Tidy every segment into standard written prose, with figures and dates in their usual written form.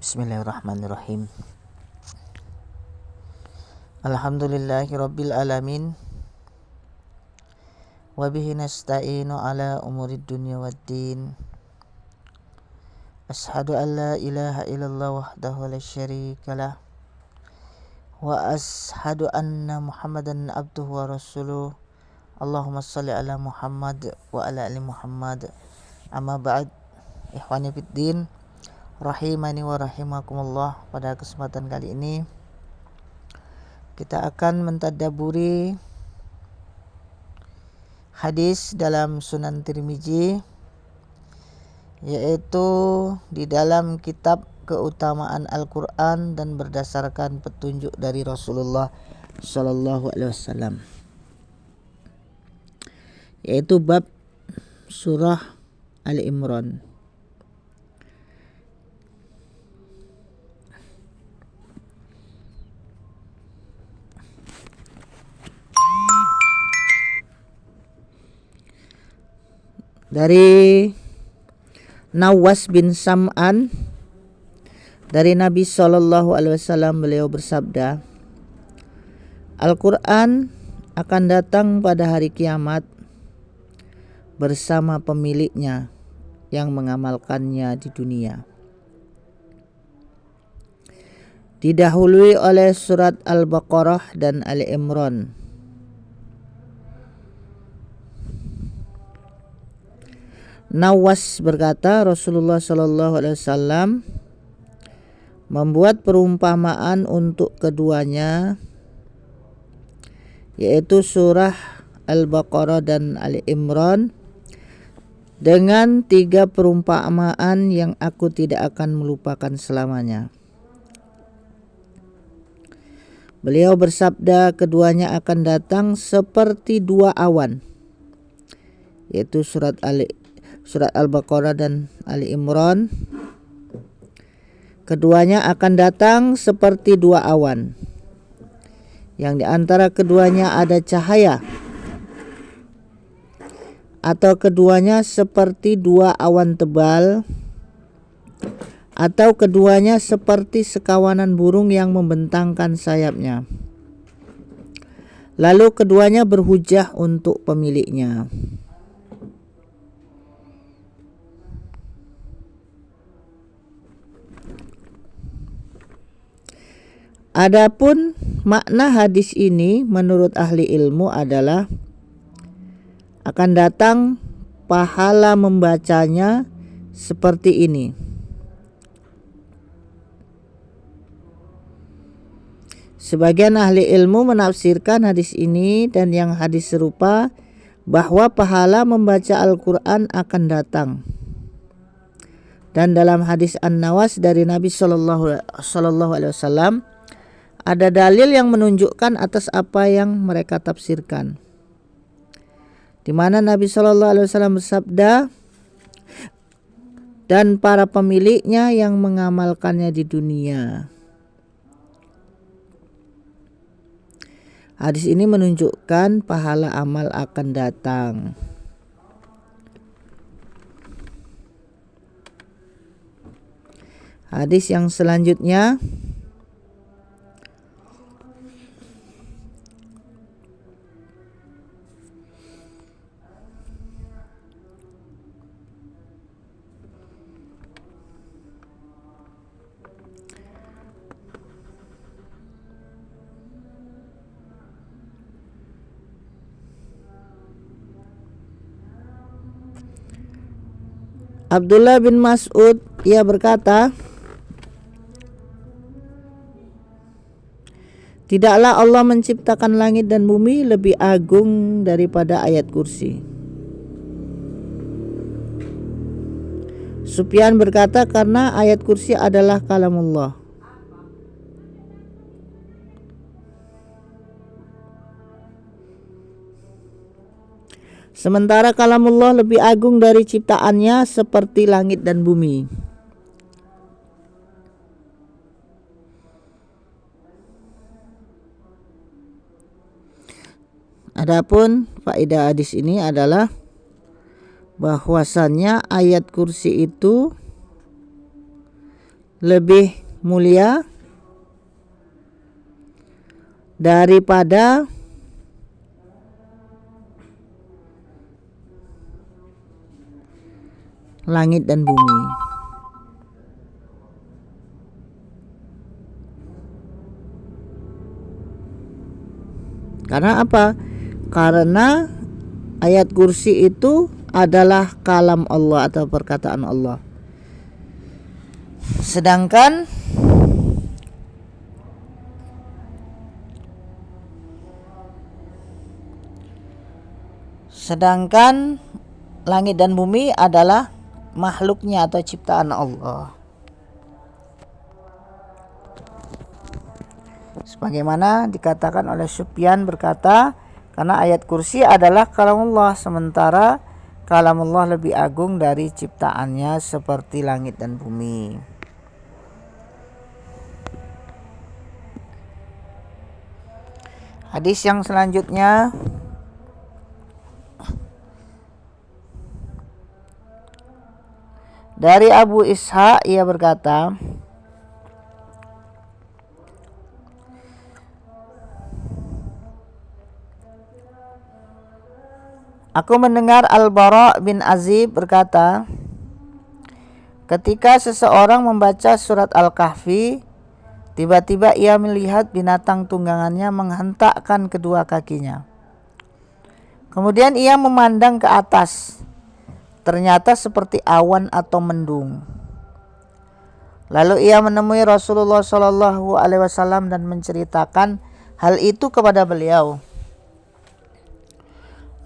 Bismillahirrahmanirrahim. Alhamdulillahirabbil alamin. Wa bihi nasta'inu ala umurid dunya waddin. Ashhadu an la ilaha illallah wahdahu la syarikalah. Wa ashhadu anna Muhammadan abduhu wa rasuluh. Allahumma shalli ala Muhammad wa ala ali Muhammad. Amma ba'd. Ikhwani fid din, rahimani wa rahimakumullah. Pada kesempatan kali ini kita akan mentadabburi hadis dalam Sunan Tirmizi, yaitu di dalam kitab keutamaan Al-Quran dan berdasarkan petunjuk dari Rasulullah Sallallahu Alaihi Wasallam, yaitu bab surah Al-Imran. Dari Nawas bin Sam'an, dari Nabi Sallallahu Alaihi Wasallam, beliau bersabda, Al-Quran akan datang pada hari kiamat bersama pemiliknya yang mengamalkannya di dunia. Didahului oleh surat Al-Baqarah dan Ali Imran. Nawas berkata, Rasulullah Sallallahu Alaihi Wasallam membuat perumpamaan untuk keduanya, yaitu surah Al-Baqarah dan Ali Imran, dengan 3 perumpamaan yang aku tidak akan melupakan selamanya. Beliau bersabda, keduanya akan datang seperti 2 awan, yaitu surat Al-Baqarah dan Ali Imran. Keduanya akan datang seperti 2 awan, yang di antara keduanya ada cahaya, atau keduanya seperti 2 awan tebal, atau keduanya seperti sekawanan burung yang membentangkan sayapnya. Lalu keduanya berhujah untuk pemiliknya. Adapun makna hadis ini menurut ahli ilmu adalah akan datang pahala membacanya seperti ini. Sebagian ahli ilmu menafsirkan hadis ini dan yang hadis serupa bahwa pahala membaca Al-Quran akan datang. Dan dalam hadis An-Nawas dari Nabi Sallallahu Alaihi Wasallam ada dalil yang menunjukkan atas apa yang mereka tafsirkan, di mana Nabi Sallallahu Alaihi Wasallam bersabda, dan para pemiliknya yang mengamalkannya di dunia. Hadis ini menunjukkan pahala amal akan datang. Hadis yang selanjutnya, Abdullah bin Mas'ud, ia berkata, tidaklah Allah menciptakan langit dan bumi lebih agung daripada ayat kursi. Sufyan berkata, karena ayat kursi adalah kalamullah. Sementara kalamullah lebih agung dari ciptaannya seperti langit dan bumi. Adapun faedah hadis ini adalah bahwasannya ayat kursi itu lebih mulia daripada langit dan bumi. Karena apa? Karena ayat kursi itu adalah kalam Allah atau perkataan Allah. Sedangkan langit dan bumi adalah makhluknya atau ciptaan Allah. Sebagaimana dikatakan oleh Sufyan berkata, karena ayat kursi adalah kalamullah, sementara kalamullah lebih agung dari ciptaannya seperti langit dan bumi. Hadis yang selanjutnya dari Abu Ishaq, ia berkata, aku mendengar Al-Bara bin Azib berkata, ketika seseorang membaca surat Al-Kahfi, tiba-tiba ia melihat binatang tunggangannya menghentakkan kedua kakinya. Kemudian ia memandang ke atas, ternyata seperti awan atau mendung. Lalu ia menemui Rasulullah SAW dan menceritakan hal itu kepada beliau.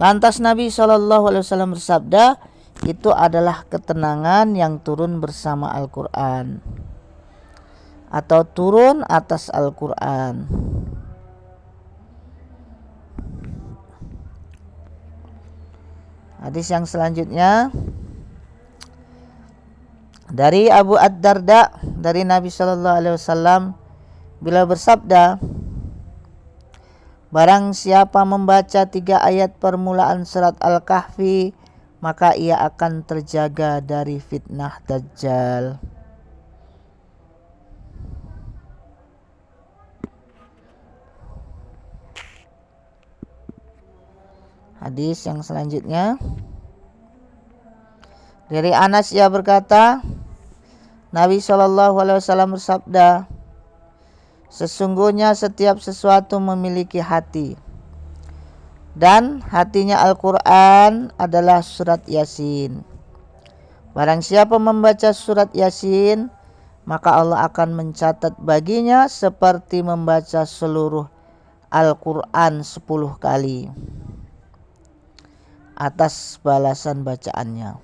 Lantas Nabi SAW bersabda, itu adalah ketenangan yang turun bersama Al-Quran atau turun atas Al-Quran. Hadis yang selanjutnya dari Abu Ad-Darda dari Nabi SAW, beliau bersabda, barang siapa membaca 3 ayat permulaan surat Al-Kahfi, maka ia akan terjaga dari fitnah Dajjal. Hadis yang selanjutnya dari Anas, ia berkata, Nabi SAW bersabda, sesungguhnya setiap sesuatu memiliki hati, dan hatinya Al-Quran adalah surat Yasin. Barang siapa membaca surat Yasin, maka Allah akan mencatat baginya seperti membaca seluruh Al-Quran 10 kali atas balasan bacaannya.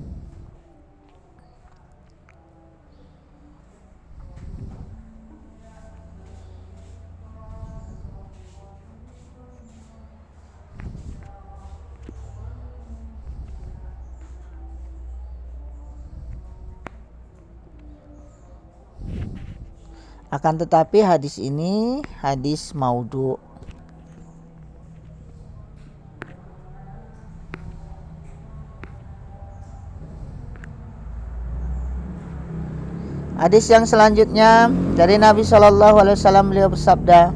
Akan tetapi hadis ini hadis maudhu. Hadis yang selanjutnya dari Nabi SAW, beliau bersabda,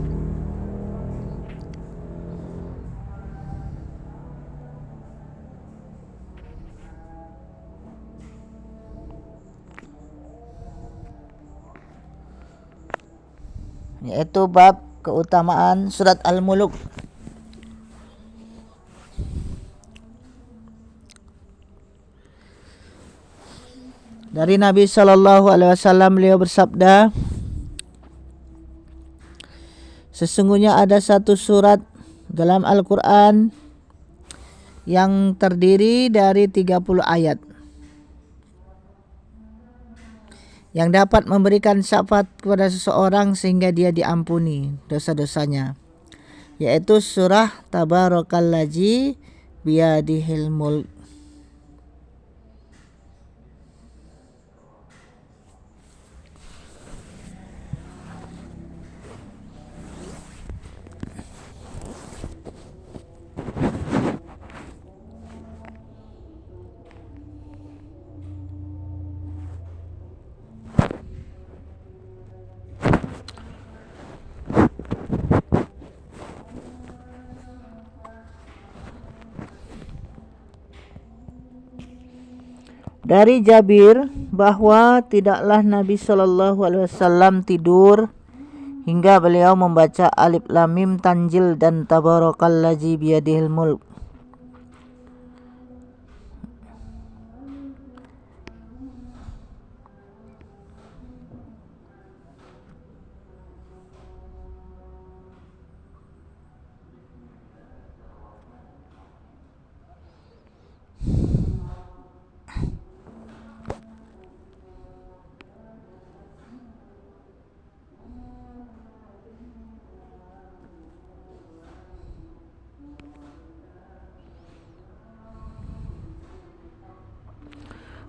yaitu bab keutamaan surat Al-Muluk. Dari Nabi SAW, beliau bersabda, sesungguhnya ada satu surat dalam Al-Quran yang terdiri dari 30 ayat yang dapat memberikan syafaat kepada seseorang sehingga dia diampuni dosa-dosanya, yaitu surah Tabarakalladzi biyadihil mulk. Dari Jabir bahwa tidaklah Nabi SAW tidur hingga beliau membaca Alif Lam Mim Tanzil dan Tabarakalladzi biyadihil mulk.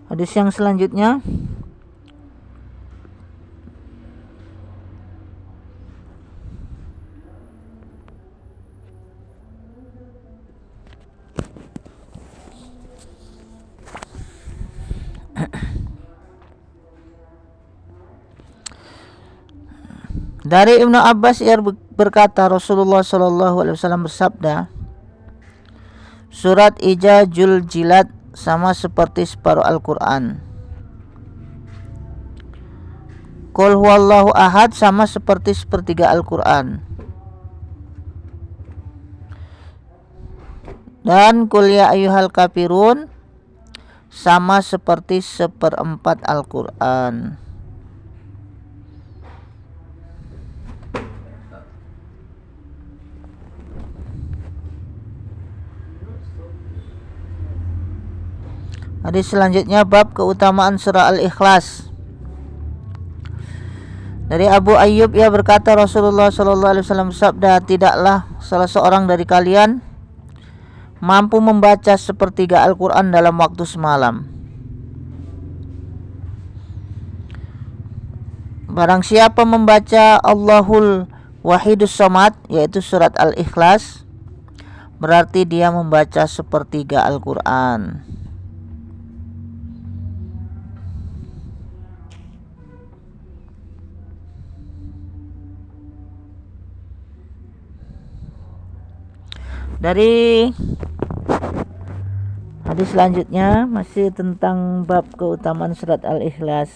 Hadis yang selanjutnya, dari Ibnu Abbas ia berkata, Rasulullah SAW bersabda, surat Ijazul Jilad sama seperti separuh Al-Quran. Qul huwallahu ahad sama seperti sepertiga Al-Quran. Dan Qul ya ayyuhal kafirun sama seperti seperempat Al-Quran. Hadis selanjutnya bab keutamaan surah Al-Ikhlas. Dari Abu Ayyub ia berkata, Rasulullah SAW bersabda, tidaklah salah seorang dari kalian mampu membaca sepertiga Al-Quran dalam waktu semalam. Barang siapa membaca Allahul Wahidus Somad, yaitu surat Al-Ikhlas, berarti dia membaca sepertiga Al-Quran. Dari hadis selanjutnya masih tentang bab keutamaan surat Al-Ikhlas.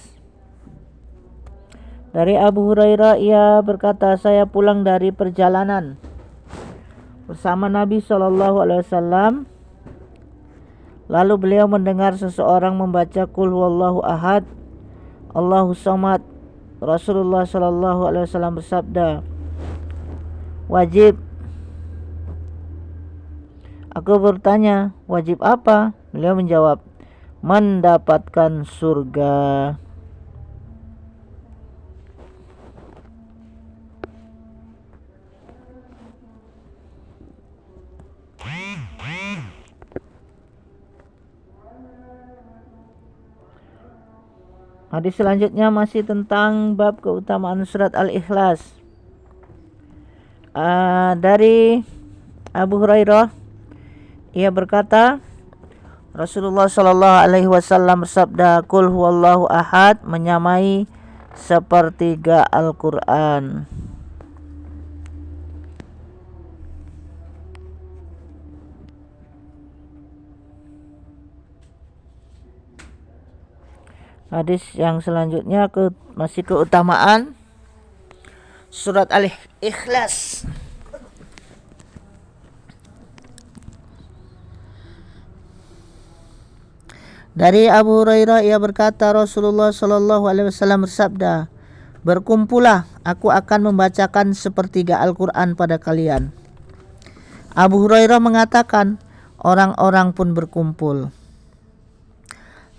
Dari Abu Hurairah ia berkata, saya pulang dari perjalanan bersama Nabi SAW. Lalu beliau mendengar seseorang membaca Qul huwallahu ahad, Allahus samad. Rasulullah SAW bersabda, wajib. Aku bertanya, wajib apa? Beliau menjawab, mendapatkan surga. Hadis selanjutnya masih tentang bab keutamaan surat Al-Ikhlas. Dari Abu Hurairah ia berkata, Rasulullah SAW bersabda, Qul huwallahu ahad menyamai sepertiga Al-Quran. Hadis yang selanjutnya masih keutamaan surat Al-Ikhlas. Dari Abu Hurairah ia berkata, Rasulullah SAW bersabda, berkumpullah, aku akan membacakan sepertiga Al-Quran pada kalian. Abu Hurairah mengatakan, orang-orang pun berkumpul.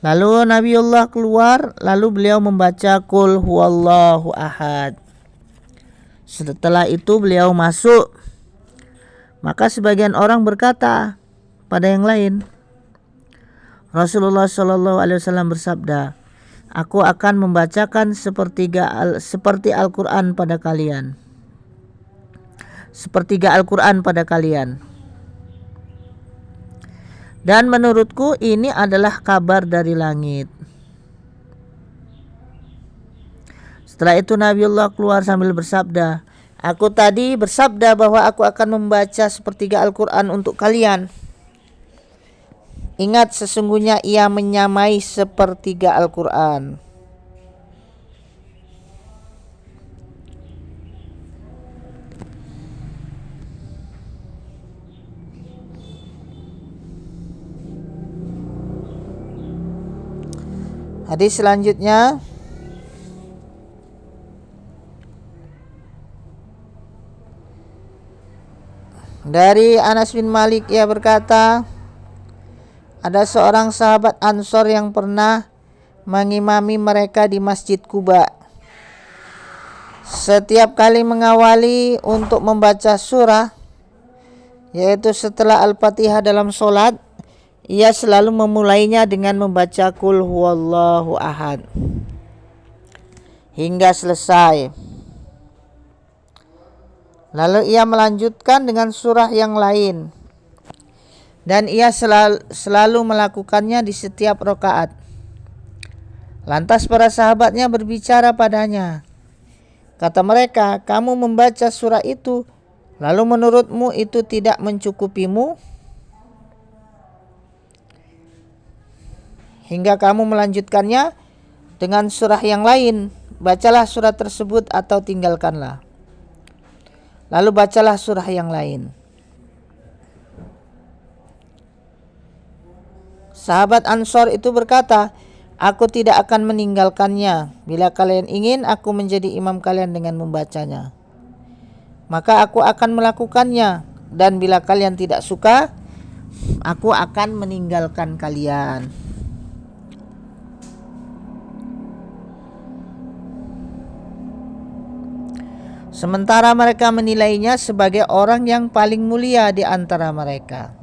Lalu Nabiullah keluar, lalu beliau membaca Qul huwallahu ahad. Setelah itu beliau masuk. Maka sebagian orang berkata pada yang lain, Rasulullah SAW bersabda, aku akan membacakan seperti Al-Quran pada kalian. Sepertiga Al-Quran pada kalian. Dan menurutku ini adalah kabar dari langit. Setelah itu Nabiullah keluar sambil bersabda, aku tadi bersabda bahwa aku akan membaca sepertiga Al-Quran untuk kalian. Ingat, sesungguhnya ia menyamai sepertiga Al-Quran. Hadis selanjutnya dari Anas bin Malik, ia berkata, ada seorang sahabat Ansor yang pernah mengimami mereka di Masjid Quba. Setiap kali mengawali untuk membaca surah, yaitu setelah Al-Fatihah dalam sholat, ia selalu memulainya dengan membaca Qul huwallahu ahad hingga selesai. Lalu ia melanjutkan dengan surah yang lain, dan ia selalu melakukannya di setiap rakaat. Lantas para sahabatnya berbicara padanya. Kata mereka, kamu membaca surah itu, lalu menurutmu itu tidak mencukupimu? Hingga kamu melanjutkannya dengan surah yang lain. Bacalah surah tersebut atau tinggalkanlah. Lalu bacalah surah yang lain. Sahabat Ansor itu berkata, aku tidak akan meninggalkannya. Bila kalian ingin aku menjadi imam kalian dengan membacanya, maka aku akan melakukannya. Dan bila kalian tidak suka, aku akan meninggalkan kalian. Sementara mereka menilainya sebagai orang yang paling mulia di antara mereka.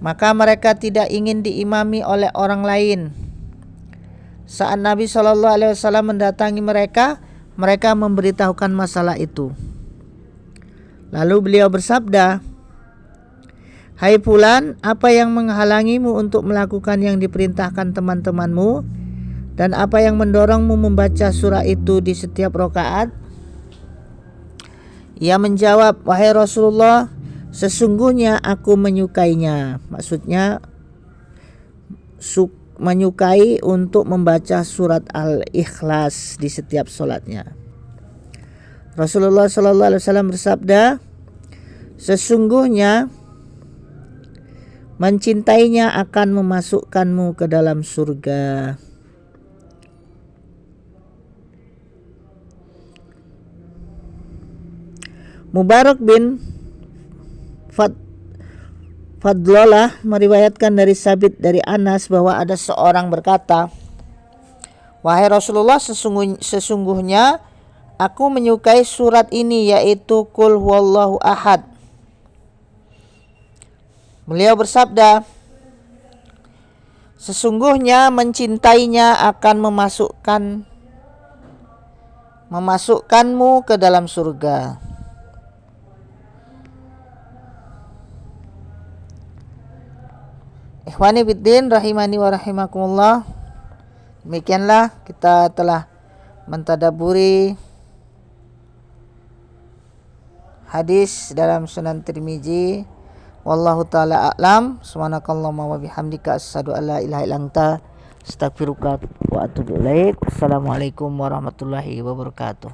Maka mereka tidak ingin diimami oleh orang lain. Saat Nabi SAW mendatangi mereka, mereka memberitahukan masalah itu. Lalu beliau bersabda, hai fulan, apa yang menghalangimu untuk melakukan yang diperintahkan teman-temanmu? Dan apa yang mendorongmu membaca surah itu di setiap rakaat? Ia menjawab, wahai Rasulullah, sesungguhnya aku menyukainya. Maksudnya menyukai untuk membaca surat Al-Ikhlas di setiap sholatnya. Rasulullah SAW bersabda, sesungguhnya mencintainya akan memasukkanmu ke dalam surga. Mubarak bin Fadlalah meriwayatkan dari Sabit dari Anas bahwa ada seorang berkata, wahai Rasulullah, sesungguhnya aku menyukai surat ini, yaitu Qul huwallahu ahad. Beliau bersabda, sesungguhnya mencintainya akan memasukkanmu ke dalam surga. Ikhwani fiddin rahimani wa rahimakumullah. Demikianlah kita telah mentadaburi hadis dalam Sunan Tirmizi. Wallahu taala a'lam. Subhanakallahumma wa bihamdika asyhadu an la ilaha illa anta astaghfiruka wa atubu ilaik. Assalamualaikum warahmatullahi wabarakatuh.